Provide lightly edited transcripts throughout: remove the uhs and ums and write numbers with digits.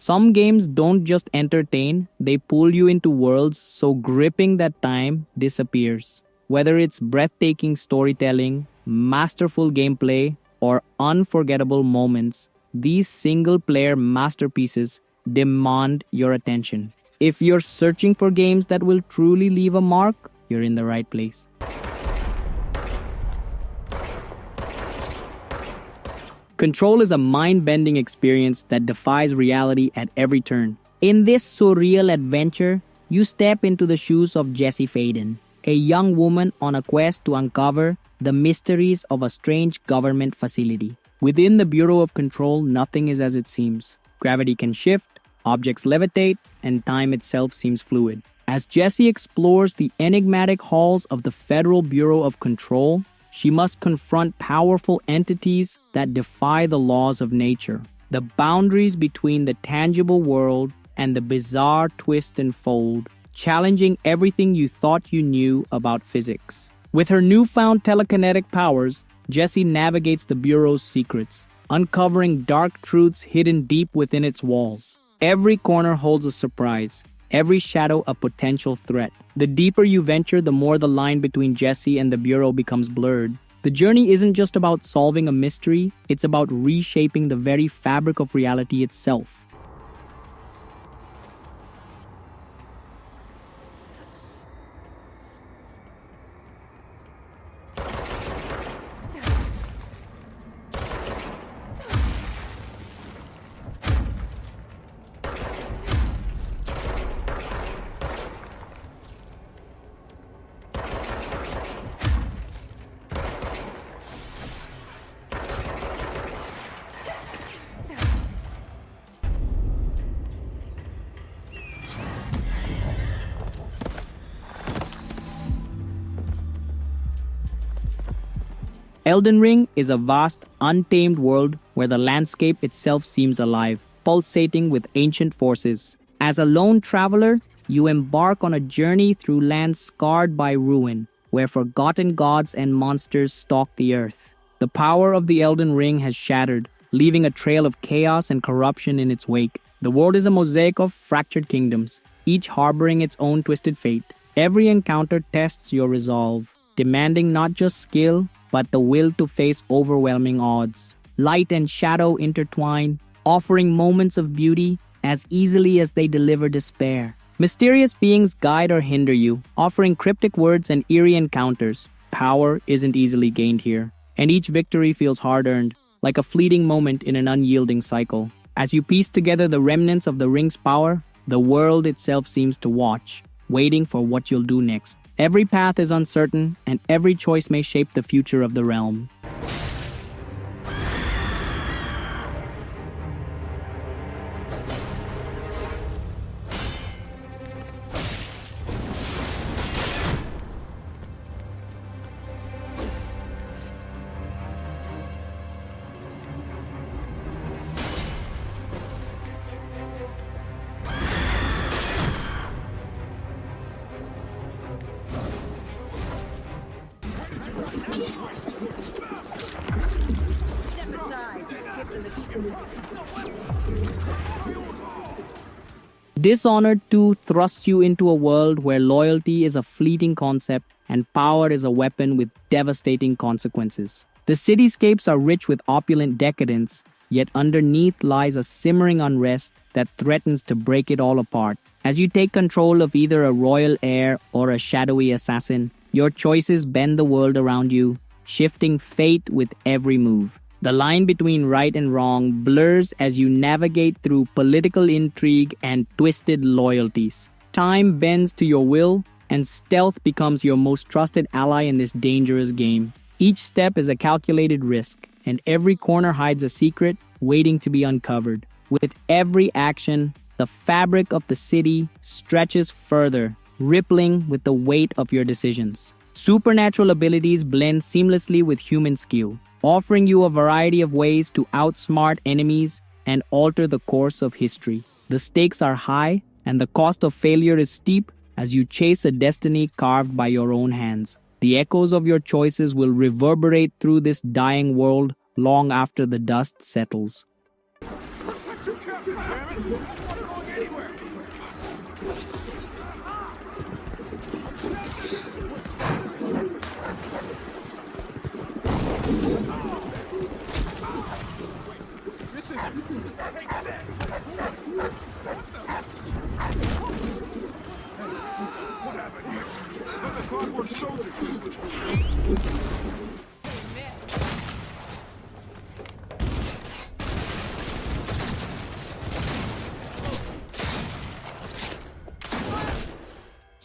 Some games don't just entertain, they pull you into worlds so gripping that time disappears. Whether it's breathtaking storytelling, masterful gameplay, or unforgettable moments, these single-player masterpieces demand your attention. If you're searching for games that will truly leave a mark, you're in the right place. Control is a mind-bending experience that defies reality at every turn. In this surreal adventure, you step into the shoes of Jessie Faden, a young woman on a quest to uncover the mysteries of a strange government facility. Within the Bureau of Control, nothing is as it seems. Gravity can shift, objects levitate, and time itself seems fluid. As Jessie explores the enigmatic halls of the Federal Bureau of Control, she must confront powerful entities that defy the laws of nature. The boundaries between the tangible world and the bizarre twist and fold, challenging everything you thought you knew about physics. With her newfound telekinetic powers, Jessie navigates the Bureau's secrets, uncovering dark truths hidden deep within its walls. Every corner holds a surprise, every shadow a potential threat. The deeper you venture, the more the line between Jessie and the Bureau becomes blurred. The journey isn't just about solving a mystery, it's about reshaping the very fabric of reality itself. Elden Ring is a vast, untamed world where the landscape itself seems alive, pulsating with ancient forces. As a lone traveler, you embark on a journey through lands scarred by ruin, where forgotten gods and monsters stalk the earth. The power of the Elden Ring has shattered, leaving a trail of chaos and corruption in its wake. The world is a mosaic of fractured kingdoms, each harboring its own twisted fate. Every encounter tests your resolve, demanding not just skill, but the will to face overwhelming odds. Light and shadow intertwine, offering moments of beauty as easily as they deliver despair. Mysterious beings guide or hinder you, offering cryptic words and eerie encounters. Power isn't easily gained here, and each victory feels hard-earned, like a fleeting moment in an unyielding cycle. As you piece together the remnants of the ring's power, the world itself seems to watch, waiting for what you'll do next. Every path is uncertain, and every choice may shape the future of the realm. Dishonored 2 thrusts you into a world where loyalty is a fleeting concept and power is a weapon with devastating consequences. The cityscapes are rich with opulent decadence, yet underneath lies a simmering unrest that threatens to break it all apart. As you take control of either a royal heir or a shadowy assassin, your choices bend the world around you, shifting fate with every move. The line between right and wrong blurs as you navigate through political intrigue and twisted loyalties. Time bends to your will, and stealth becomes your most trusted ally in this dangerous game. Each step is a calculated risk, and every corner hides a secret waiting to be uncovered. With every action, the fabric of the city stretches further, rippling with the weight of your decisions. Supernatural abilities blend seamlessly with human skill, offering you a variety of ways to outsmart enemies and alter the course of history. The stakes are high, and the cost of failure is steep as you chase a destiny carved by your own hands. The echoes of your choices will reverberate through this dying world long after the dust settles.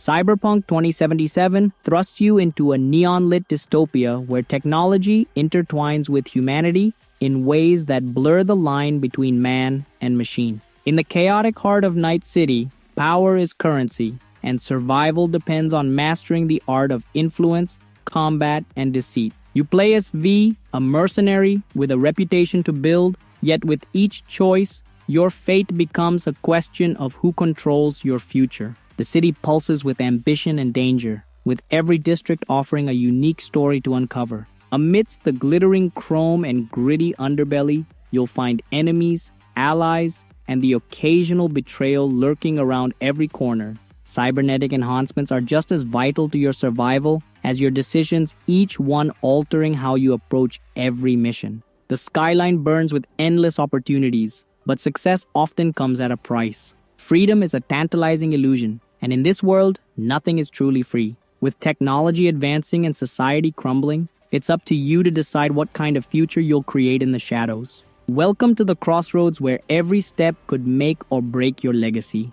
Cyberpunk 2077 thrusts you into a neon-lit dystopia where technology intertwines with humanity in ways that blur the line between man and machine. In the chaotic heart of Night City, power is currency, and survival depends on mastering the art of influence, combat, and deceit. You play as V, a mercenary with a reputation to build, yet with each choice, your fate becomes a question of who controls your future. The city pulses with ambition and danger, with every district offering a unique story to uncover. Amidst the glittering chrome and gritty underbelly, you'll find enemies, allies, and the occasional betrayal lurking around every corner. Cybernetic enhancements are just as vital to your survival as your decisions, each one altering how you approach every mission. The skyline burns with endless opportunities, but success often comes at a price. Freedom is a tantalizing illusion, and in this world, nothing is truly free. With technology advancing and society crumbling, it's up to you to decide what kind of future you'll create in the shadows. Welcome to the crossroads where every step could make or break your legacy.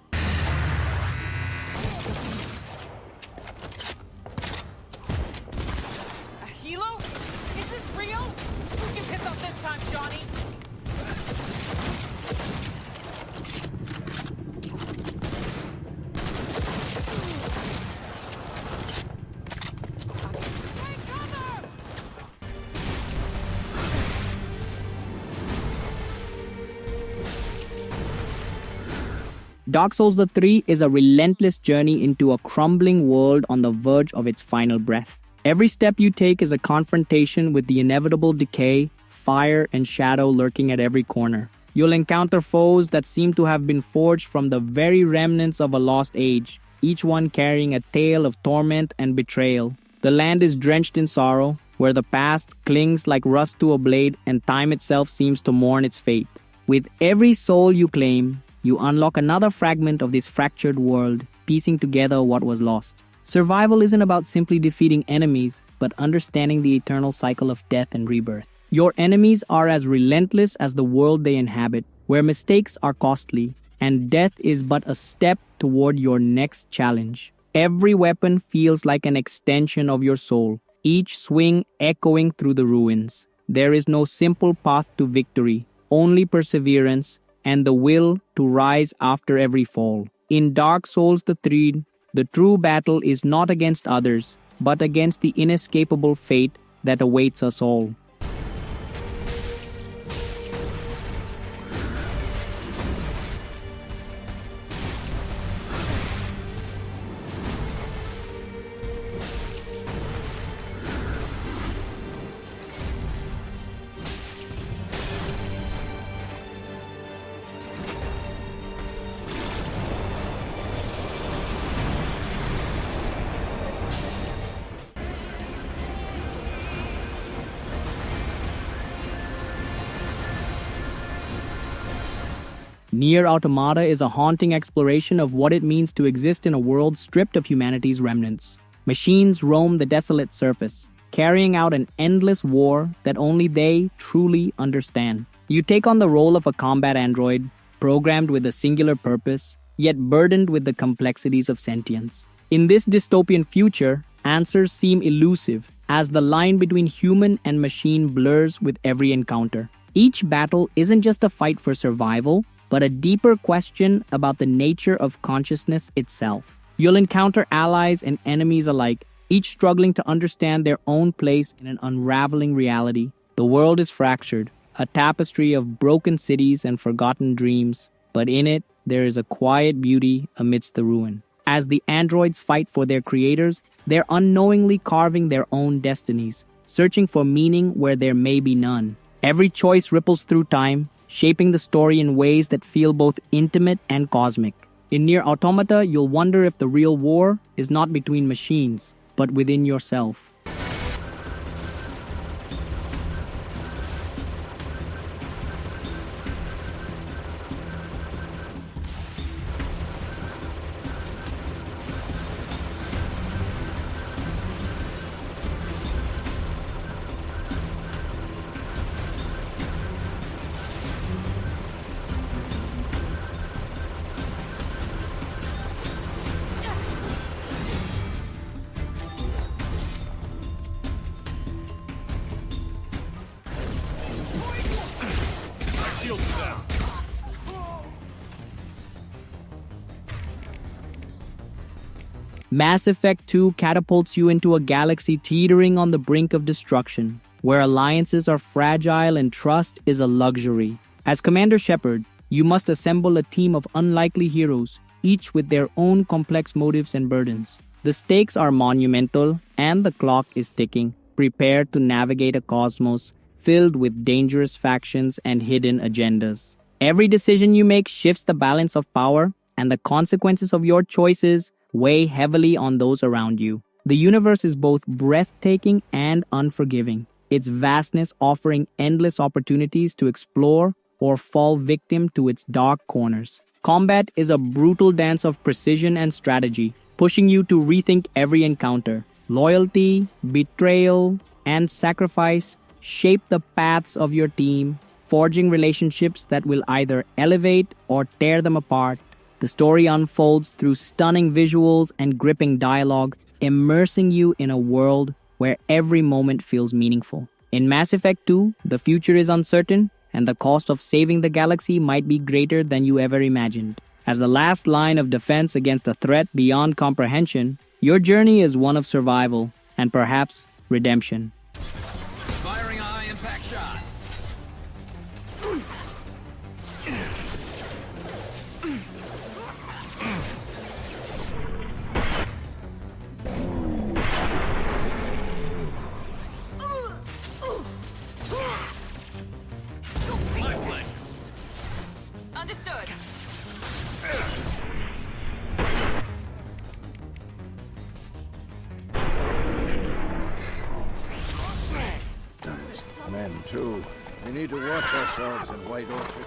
Hilo? Is this real? Who'd you piss off this time, Johnny? Take cover! Dark Souls 3 is a relentless journey into a crumbling world on the verge of its final breath. Every step you take is a confrontation with the inevitable decay, fire, and shadow lurking at every corner. You'll encounter foes that seem to have been forged from the very remnants of a lost age, each one carrying a tale of torment and betrayal. The land is drenched in sorrow, where the past clings like rust to a blade and time itself seems to mourn its fate. With every soul you claim, you unlock another fragment of this fractured world, piecing together what was lost. Survival isn't about simply defeating enemies, but understanding the eternal cycle of death and rebirth. Your enemies are as relentless as the world they inhabit, where mistakes are costly, and death is but a step toward your next challenge. Every weapon feels like an extension of your soul, each swing echoing through the ruins. There is no simple path to victory, only perseverance, and the will to rise after every fall. In Dark Souls 3, the true battle is not against others, but against the inescapable fate that awaits us all. Nier Automata is a haunting exploration of what it means to exist in a world stripped of humanity's remnants. Machines roam the desolate surface, carrying out an endless war that only they truly understand. You take on the role of a combat android, programmed with a singular purpose, yet burdened with the complexities of sentience. In this dystopian future, answers seem elusive as the line between human and machine blurs with every encounter. Each battle isn't just a fight for survival, but a deeper question about the nature of consciousness itself. You'll encounter allies and enemies alike, each struggling to understand their own place in an unraveling reality. The world is fractured, a tapestry of broken cities and forgotten dreams, but in it, there is a quiet beauty amidst the ruin. As the androids fight for their creators, they're unknowingly carving their own destinies, searching for meaning where there may be none. Every choice ripples through time, shaping the story in ways that feel both intimate and cosmic. In Nier Automata, you'll wonder if the real war is not between machines, but within yourself. Mass Effect 2 catapults you into a galaxy teetering on the brink of destruction, where alliances are fragile and trust is a luxury. As Commander Shepard, you must assemble a team of unlikely heroes, each with their own complex motives and burdens. The stakes are monumental, and the clock is ticking, prepared to navigate a cosmos filled with dangerous factions and hidden agendas. Every decision you make shifts the balance of power, and the consequences of your choices weigh heavily on those around you. The universe is both breathtaking and unforgiving, its vastness offering endless opportunities to explore or fall victim to its dark corners. Combat is a brutal dance of precision and strategy, pushing you to rethink every encounter. Loyalty, betrayal, and sacrifice shape the paths of your team, forging relationships that will either elevate or tear them apart. The story unfolds through stunning visuals and gripping dialogue, immersing you in a world where every moment feels meaningful. In Mass Effect 2, the future is uncertain, and the cost of saving the galaxy might be greater than you ever imagined. As the last line of defense against a threat beyond comprehension, your journey is one of survival and perhaps redemption. Firing a high-impact shot. My pleasure. Understood. Men, too. We need to watch ourselves in White Orchard.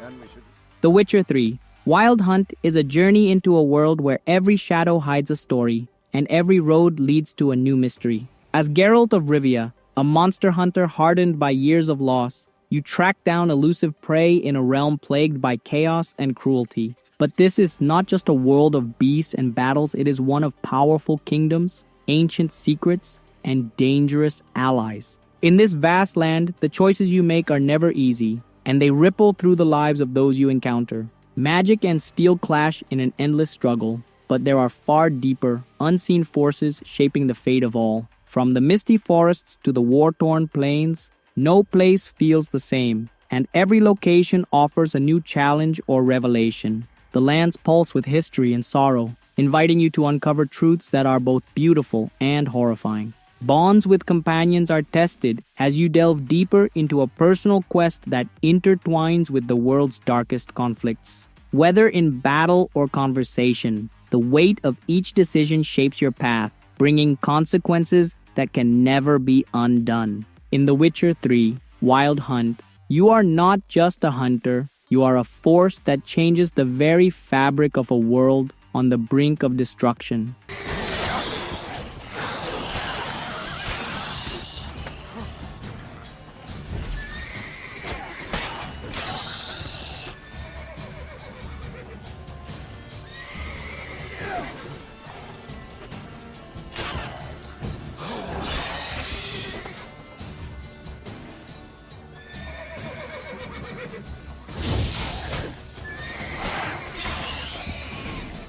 And we should... The Witcher 3. Wild Hunt is a journey into a world where every shadow hides a story, and every road leads to a new mystery. As Geralt of Rivia, a monster hunter hardened by years of loss, you track down elusive prey in a realm plagued by chaos and cruelty. But this is not just a world of beasts and battles, it is one of powerful kingdoms, ancient secrets, and dangerous allies. In this vast land, the choices you make are never easy, and they ripple through the lives of those you encounter. Magic and steel clash in an endless struggle, but there are far deeper, unseen forces shaping the fate of all. From the misty forests to the war-torn plains, no place feels the same, and every location offers a new challenge or revelation. The lands pulse with history and sorrow, inviting you to uncover truths that are both beautiful and horrifying. Bonds with companions are tested as you delve deeper into a personal quest that intertwines with the world's darkest conflicts. Whether in battle or conversation, the weight of each decision shapes your path, bringing consequences that can never be undone. In The Witcher 3, Wild Hunt, you are not just a hunter, you are a force that changes the very fabric of a world on the brink of destruction.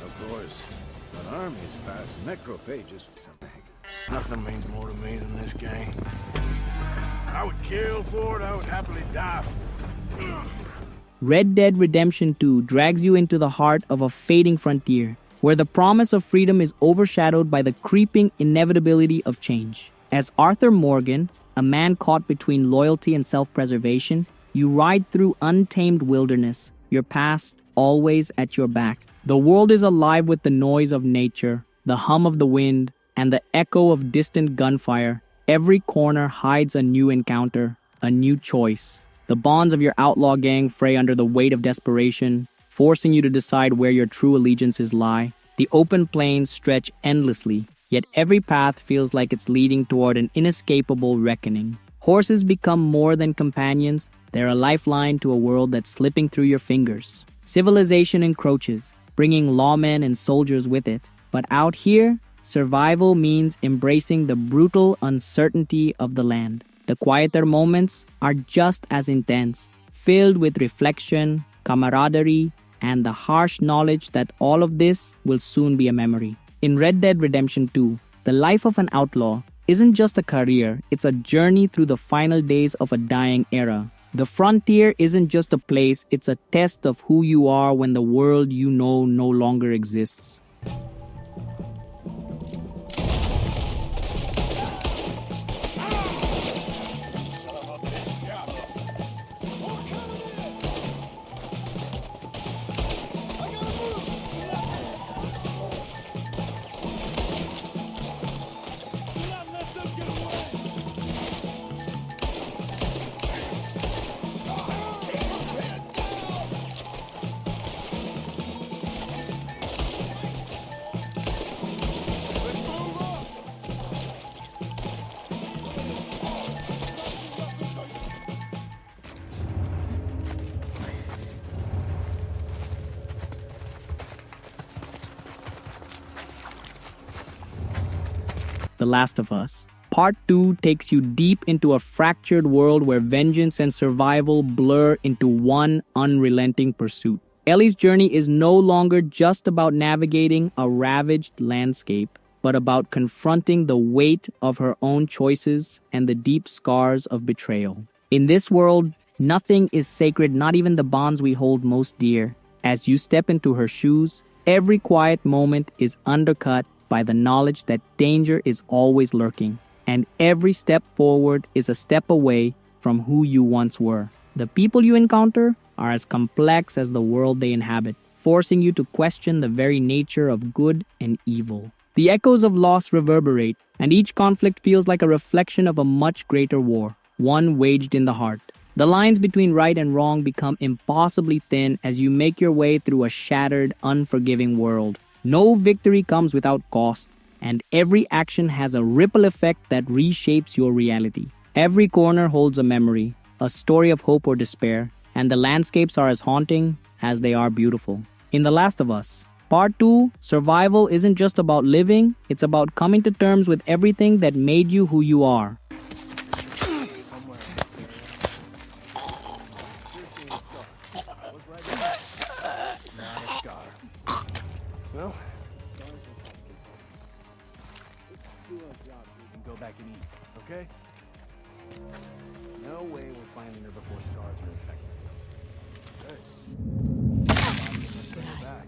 Of course, an army's past necrophages. Nothing means more to me than this game. I would kill for it, I would happily die for it. Red Dead Redemption 2 drags you into the heart of a fading frontier, where the promise of freedom is overshadowed by the creeping inevitability of change. As Arthur Morgan, a man caught between loyalty and self-preservation, You ride through untamed wilderness, your past always at your back. The world is alive with the noise of nature, the hum of the wind, and the echo of distant gunfire. Every corner hides a new encounter, a new choice. The bonds of your outlaw gang fray under the weight of desperation, forcing you to decide where your true allegiances lie. The open plains stretch endlessly, yet every path feels like it's leading toward an inescapable reckoning. Horses become more than companions, they're a lifeline to a world that's slipping through your fingers. Civilization encroaches, bringing lawmen and soldiers with it. But out here, survival means embracing the brutal uncertainty of the land. The quieter moments are just as intense, filled with reflection, camaraderie, and the harsh knowledge that all of this will soon be a memory. In Red Dead Redemption 2, the life of an outlaw isn't just a career, it's a journey through the final days of a dying era. The frontier isn't just a place, it's a test of who you are when the world you know no longer exists. The Last of Us. Part 2 takes you deep into a fractured world where vengeance and survival blur into one unrelenting pursuit. Ellie's journey is no longer just about navigating a ravaged landscape, but about confronting the weight of her own choices and the deep scars of betrayal. In this world, nothing is sacred, not even the bonds we hold most dear. As you step into her shoes, every quiet moment is undercut by the knowledge that danger is always lurking, and every step forward is a step away from who you once were. The people you encounter are as complex as the world they inhabit, forcing you to question the very nature of good and evil. The echoes of loss reverberate, and each conflict feels like a reflection of a much greater war, one waged in the heart. The lines between right and wrong become impossibly thin as you make your way through a shattered, unforgiving world. No victory comes without cost, and every action has a ripple effect that reshapes your reality. Every corner holds a memory, a story of hope or despair, and the landscapes are as haunting as they are beautiful. In The Last of Us, Part 2, survival isn't just about living, it's about coming to terms with everything that made you who you are. Well, do our job so we can go back and eat, okay? No way we're finding her before scars are infected. Good. Let's bring her back.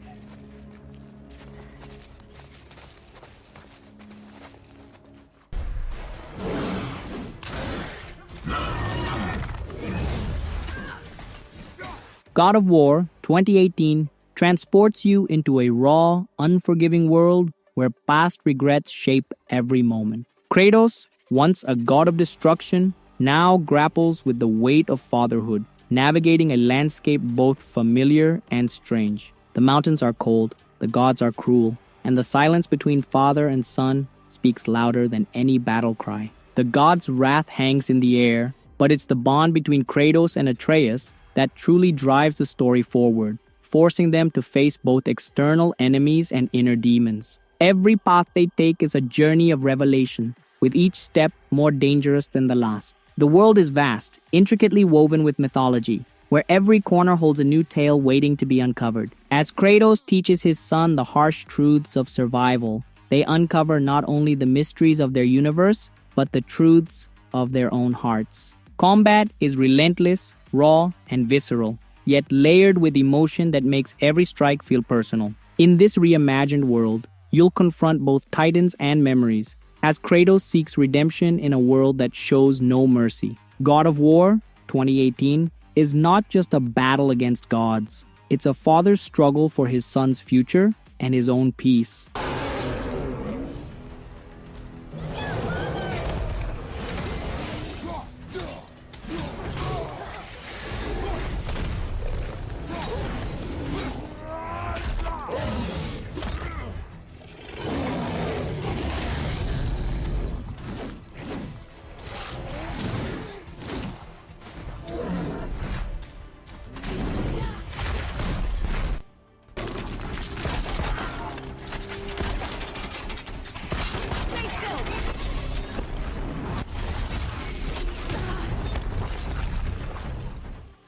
God of War 2018 transports you into a raw, unforgiving world where past regrets shape every moment. Kratos, once a god of destruction, now grapples with the weight of fatherhood, navigating a landscape both familiar and strange. The mountains are cold, the gods are cruel, and the silence between father and son speaks louder than any battle cry. The god's wrath hangs in the air, but it's the bond between Kratos and Atreus that truly drives the story forward, forcing them to face both external enemies and inner demons. Every path they take is a journey of revelation, with each step more dangerous than the last. The world is vast, intricately woven with mythology, where every corner holds a new tale waiting to be uncovered. As Kratos teaches his son the harsh truths of survival, they uncover not only the mysteries of their universe, but the truths of their own hearts. Combat is relentless, raw, and visceral, yet layered with emotion that makes every strike feel personal. In this reimagined world, you'll confront both titans and memories, as Kratos seeks redemption in a world that shows no mercy. God of War 2018 is not just a battle against gods. It's a father's struggle for his son's future and his own peace.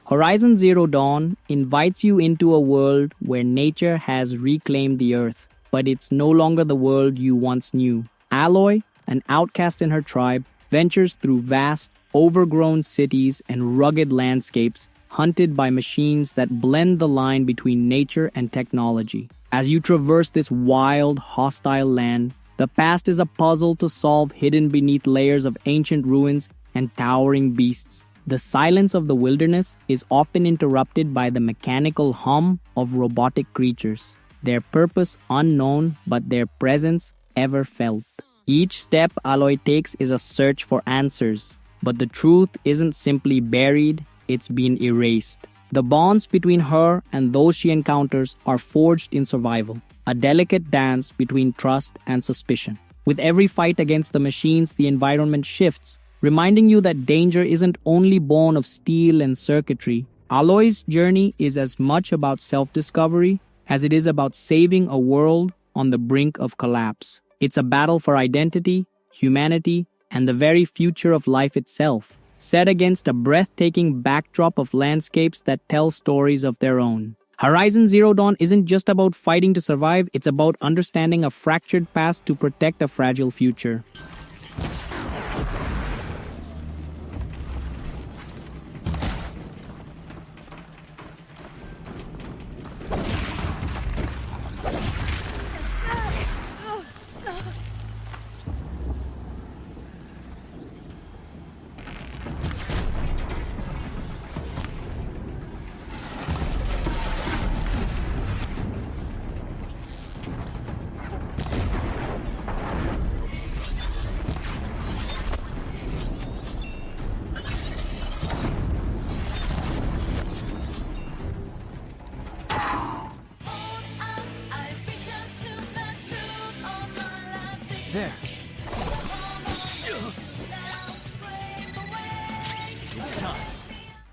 Horizon Zero Dawn invites you into a world where nature has reclaimed the earth, but it's no longer the world you once knew. Aloy, an outcast in her tribe, ventures through vast, overgrown cities and rugged landscapes, hunted by machines that blend the line between nature and technology. As you traverse this wild, hostile land, the past is a puzzle to solve hidden beneath layers of ancient ruins and towering beasts. The silence of the wilderness is often interrupted by the mechanical hum of robotic creatures, their purpose unknown but their presence ever felt. Each step Aloy takes is a search for answers, but the truth isn't simply buried, it's been erased. The bonds between her and those she encounters are forged in survival, a delicate dance between trust and suspicion. With every fight against the machines, the environment shifts, reminding you that danger isn't only born of steel and circuitry. Aloy's journey is as much about self-discovery as it is about saving a world on the brink of collapse. It's a battle for identity, humanity, and the very future of life itself, set against a breathtaking backdrop of landscapes that tell stories of their own. Horizon Zero Dawn isn't just about fighting to survive, it's about understanding a fractured past to protect a fragile future. There.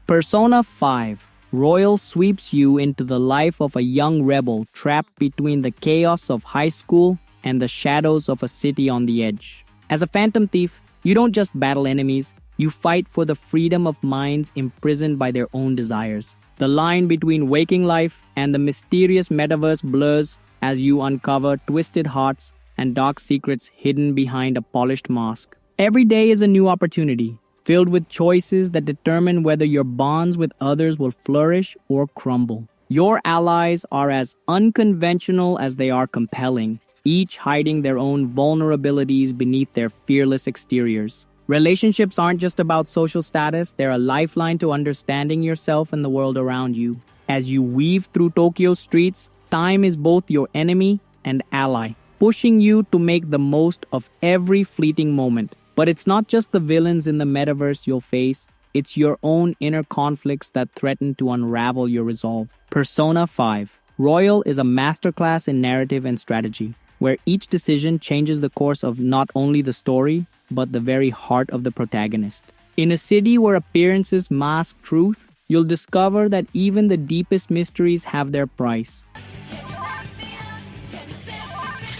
Persona 5 Royal sweeps you into the life of a young rebel trapped between the chaos of high school and the shadows of a city on the edge. As a phantom thief, you don't just battle enemies, you fight for the freedom of minds imprisoned by their own desires. The line between waking life and the mysterious metaverse blurs as you uncover twisted hearts and dark secrets hidden behind a polished mask. Every day is a new opportunity, filled with choices that determine whether your bonds with others will flourish or crumble. Your allies are as unconventional as they are compelling, each hiding their own vulnerabilities beneath their fearless exteriors. Relationships aren't just about social status, they're a lifeline to understanding yourself and the world around you. As you weave through Tokyo's streets, time is both your enemy and ally, pushing you to make the most of every fleeting moment. But it's not just the villains in the metaverse you'll face, it's your own inner conflicts that threaten to unravel your resolve. Persona 5 Royal is a masterclass in narrative and strategy, where each decision changes the course of not only the story, but the very heart of the protagonist. In a city where appearances mask truth, you'll discover that even the deepest mysteries have their price.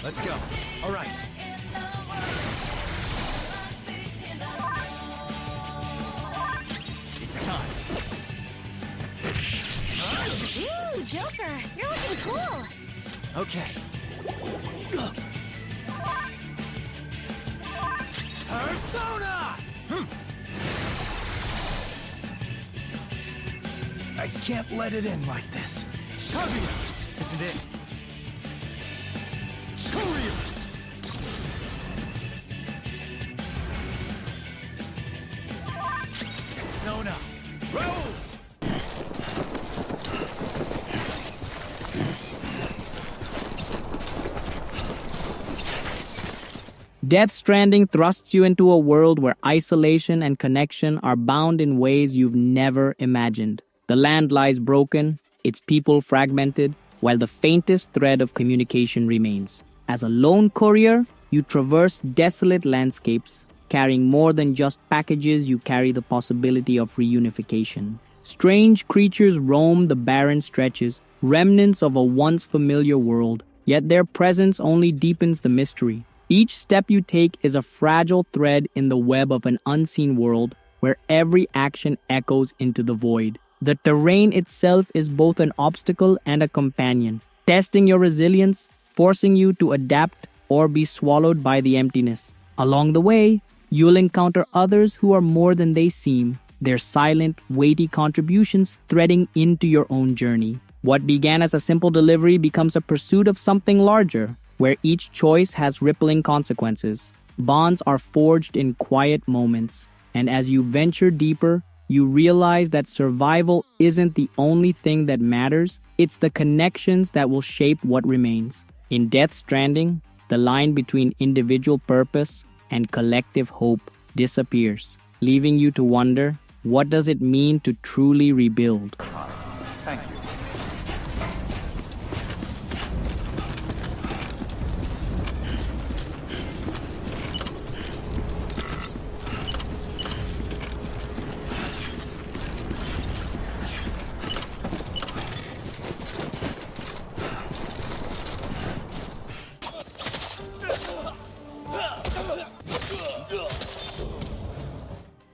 Let's go. All right. It's time. Ooh, Joker, you're looking cool. Okay. Persona! I can't let it in like this. Kaguya! Isn't it? Korea! Persona! Roll! Death Stranding thrusts you into a world where isolation and connection are bound in ways you've never imagined. The land lies broken, its people fragmented, while the faintest thread of communication remains. As a lone courier, you traverse desolate landscapes. Carrying more than just packages, you carry the possibility of reunification. Strange creatures roam the barren stretches, remnants of a once familiar world, yet their presence only deepens the mystery. Each step you take is a fragile thread in the web of an unseen world where every action echoes into the void. The terrain itself is both an obstacle and a companion, testing your resilience, forcing you to adapt or be swallowed by the emptiness. Along the way, you'll encounter others who are more than they seem, their silent, weighty contributions threading into your own journey. What began as a simple delivery becomes a pursuit of something larger, where each choice has rippling consequences. Bonds are forged in quiet moments, and as you venture deeper, you realize that survival isn't the only thing that matters, it's the connections that will shape what remains. In Death Stranding, the line between individual purpose and collective hope disappears, leaving you to wonder, what does it mean to truly rebuild? Thank you.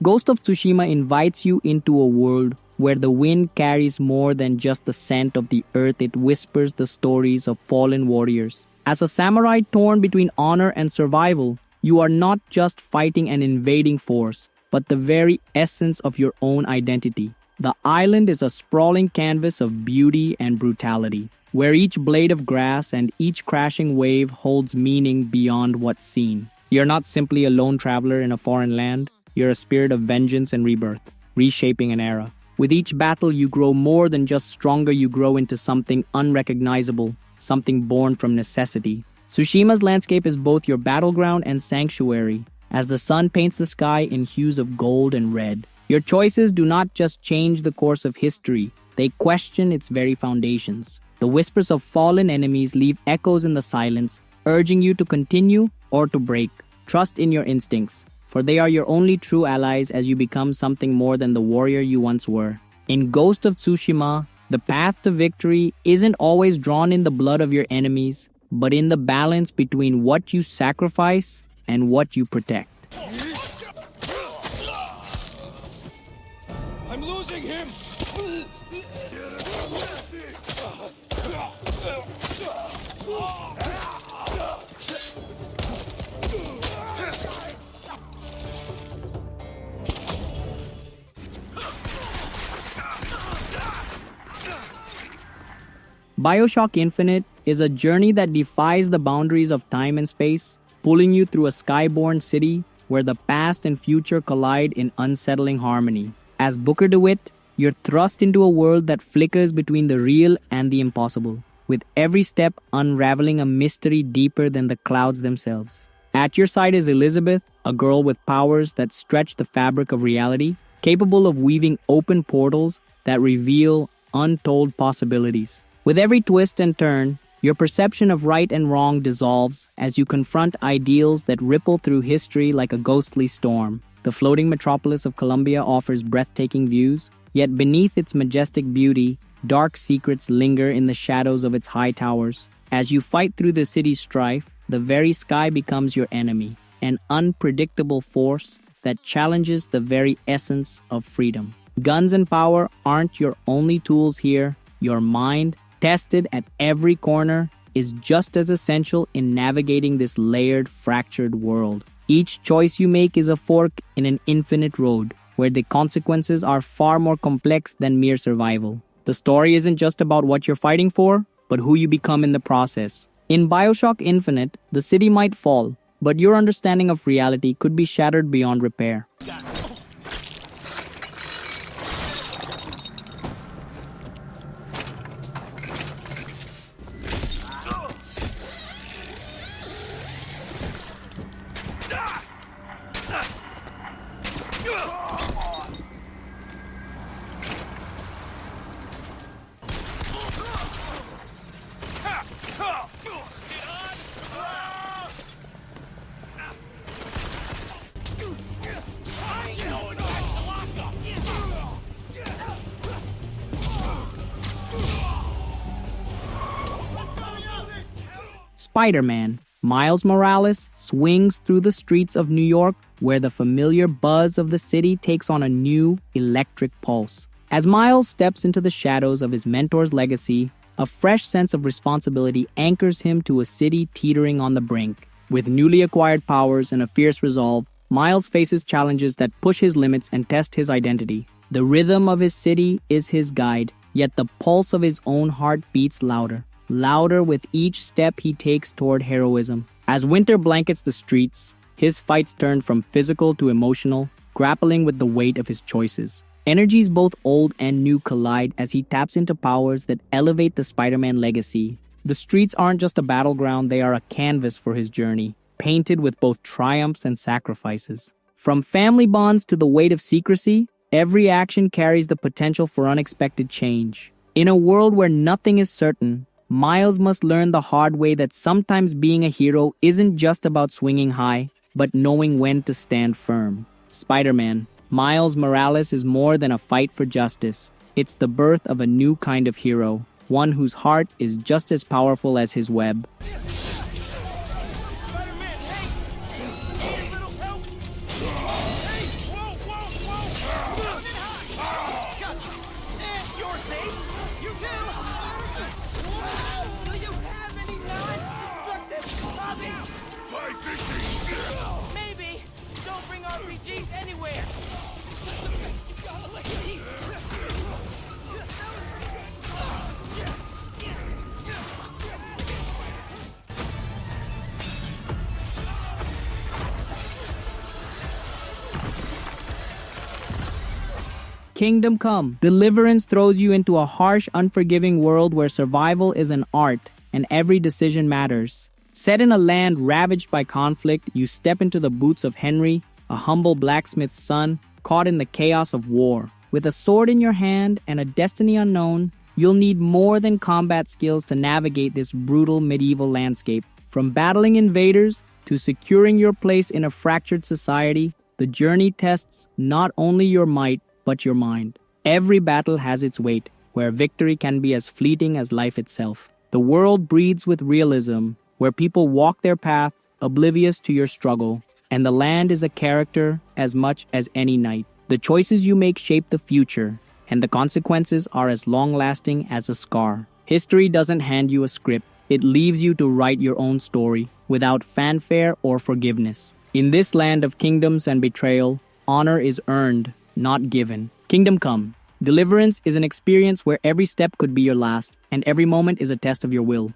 Ghost of Tsushima invites you into a world where the wind carries more than just the scent of the earth, it whispers the stories of fallen warriors. As a samurai torn between honor and survival, you are not just fighting an invading force, but the very essence of your own identity. The island is a sprawling canvas of beauty and brutality, where each blade of grass and each crashing wave holds meaning beyond what's seen. You're not simply a lone traveler in a foreign land. You're a spirit of vengeance and rebirth, reshaping an era. With each battle, you grow more than just stronger, you grow into something unrecognizable, something born from necessity. Tsushima's landscape is both your battleground and sanctuary, as the sun paints the sky in hues of gold and red. Your choices do not just change the course of history, they question its very foundations. The whispers of fallen enemies leave echoes in the silence, urging you to continue or to break. Trust in your instincts, for they are your only true allies as you become something more than the warrior you once were. In Ghost of Tsushima, the path to victory isn't always drawn in the blood of your enemies, but in the balance between what you sacrifice and what you protect. I'm losing him! BioShock Infinite is a journey that defies the boundaries of time and space, pulling you through a skyborne city where the past and future collide in unsettling harmony. As Booker DeWitt, you're thrust into a world that flickers between the real and the impossible, with every step unraveling a mystery deeper than the clouds themselves. At your side is Elizabeth, a girl with powers that stretch the fabric of reality, capable of weaving open portals that reveal untold possibilities. With every twist and turn, your perception of right and wrong dissolves as you confront ideals that ripple through history like a ghostly storm. The floating metropolis of Columbia offers breathtaking views, yet beneath its majestic beauty, dark secrets linger in the shadows of its high towers. As you fight through the city's strife, the very sky becomes your enemy, an unpredictable force that challenges the very essence of freedom. Guns and power aren't your only tools here. Your mind, tested at every corner, is just as essential in navigating this layered, fractured world. Each choice you make is a fork in an infinite road, where the consequences are far more complex than mere survival. The story isn't just about what you're fighting for, but who you become in the process. In BioShock Infinite, the city might fall, but your understanding of reality could be shattered beyond repair. Spider-Man. Miles Morales swings through the streets of New York, where the familiar buzz of the city takes on a new, electric pulse. As Miles steps into the shadows of his mentor's legacy, a fresh sense of responsibility anchors him to a city teetering on the brink. With newly acquired powers and a fierce resolve, Miles faces challenges that push his limits and test his identity. The rhythm of his city is his guide, yet the pulse of his own heart beats louder with each step he takes toward heroism. As winter blankets the streets, his fights turn from physical to emotional, grappling with the weight of his choices. Energies both old and new collide as he taps into powers that elevate the Spider-Man legacy. The streets aren't just a battleground, they are a canvas for his journey, painted with both triumphs and sacrifices. From family bonds to the weight of secrecy, every action carries the potential for unexpected change. In a world where nothing is certain, Miles must learn the hard way that sometimes being a hero isn't just about swinging high, but knowing when to stand firm. Spider-Man, Miles Morales is more than a fight for justice. It's the birth of a new kind of hero, one whose heart is just as powerful as his web. Spider-Man, hey! Need a little help? Hey! Whoa! Gotcha! And you're safe! You too! Do you have any non-destructive hobbies? My fishing! Maybe! Don't bring RPGs anywhere! Kingdom Come. Deliverance throws you into a harsh, unforgiving world where survival is an art and every decision matters. Set in a land ravaged by conflict, you step into the boots of Henry, a humble blacksmith's son, caught in the chaos of war. With a sword in your hand and a destiny unknown, you'll need more than combat skills to navigate this brutal medieval landscape. From battling invaders to securing your place in a fractured society, the journey tests not only your might, but your mind. Every battle has its weight, where victory can be as fleeting as life itself. The world breathes with realism, where people walk their path, oblivious to your struggle, and the land is a character as much as any knight. The choices you make shape the future, and the consequences are as long-lasting as a scar. History doesn't hand you a script, it leaves you to write your own story, without fanfare or forgiveness. In this land of kingdoms and betrayal, honor is earned, not given. Kingdom Come. Deliverance is an experience where every step could be your last, and every moment is a test of your will.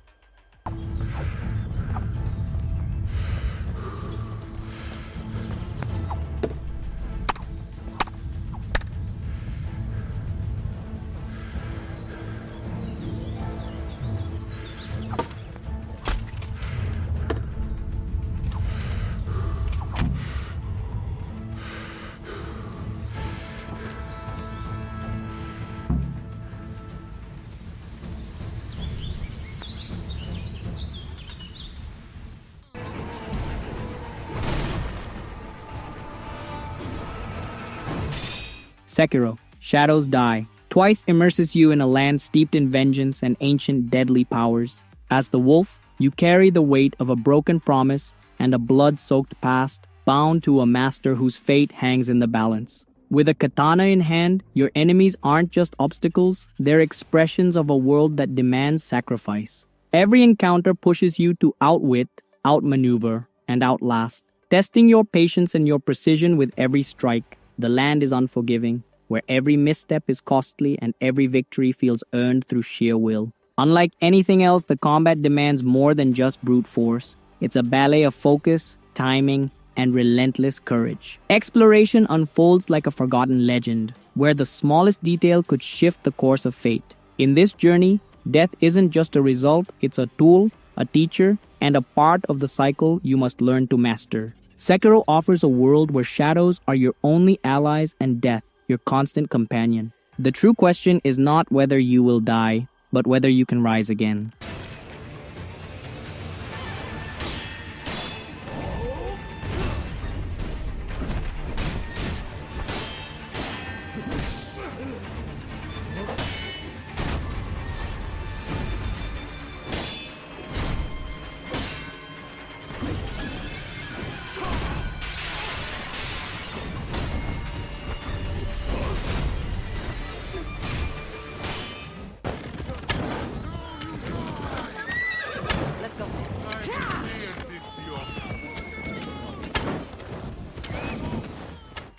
Sekiro, Shadows Die, twice immerses you in a land steeped in vengeance and ancient deadly powers. As the wolf, you carry the weight of a broken promise and a blood-soaked past, bound to a master whose fate hangs in the balance. With a katana in hand, your enemies aren't just obstacles, they're expressions of a world that demands sacrifice. Every encounter pushes you to outwit, outmaneuver, and outlast, testing your patience and your precision with every strike. The land is unforgiving, where every misstep is costly and every victory feels earned through sheer will. Unlike anything else, the combat demands more than just brute force. It's a ballet of focus, timing, and relentless courage. Exploration unfolds like a forgotten legend, where the smallest detail could shift the course of fate. In this journey, death isn't just a result, it's a tool, a teacher, and a part of the cycle you must learn to master. Sekiro offers a world where shadows are your only allies and death your constant companion. The true question is not whether you will die, but whether you can rise again.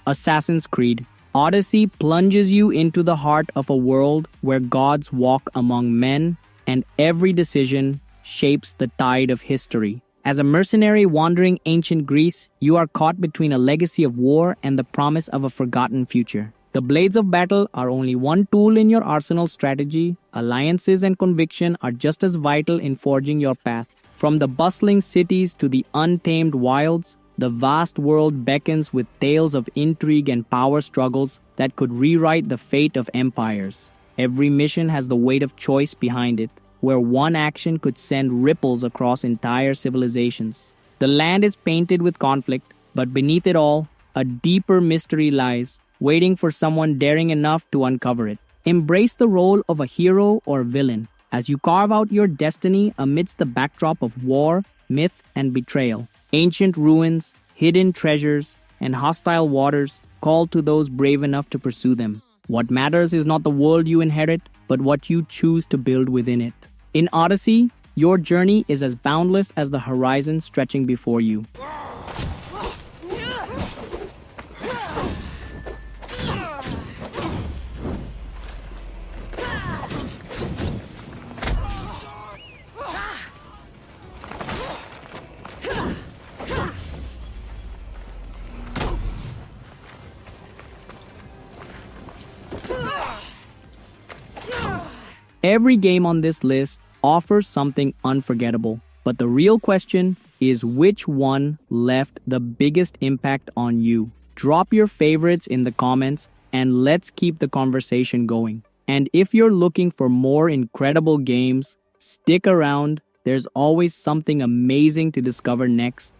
Assassin's Creed. Odyssey plunges you into the heart of a world where gods walk among men and every decision shapes the tide of history. As a mercenary wandering ancient Greece, you are caught between a legacy of war and the promise of a forgotten future. The blades of battle are only one tool in your arsenal strategy. Alliances and conviction are just as vital in forging your path. From the bustling cities to the untamed wilds, the vast world beckons with tales of intrigue and power struggles that could rewrite the fate of empires. Every mission has the weight of choice behind it, where one action could send ripples across entire civilizations. The land is painted with conflict, but beneath it all, a deeper mystery lies, waiting for someone daring enough to uncover it. Embrace the role of a hero or villain as you carve out your destiny amidst the backdrop of war, myth, and betrayal. Ancient ruins, hidden treasures, and hostile waters call to those brave enough to pursue them. What matters is not the world you inherit, but what you choose to build within it. In Odyssey, your journey is as boundless as the horizon stretching before you. Every game on this list offers something unforgettable, but the real question is which one left the biggest impact on you? Drop your favorites in the comments and let's keep the conversation going. And if you're looking for more incredible games, stick around. There's always something amazing to discover next.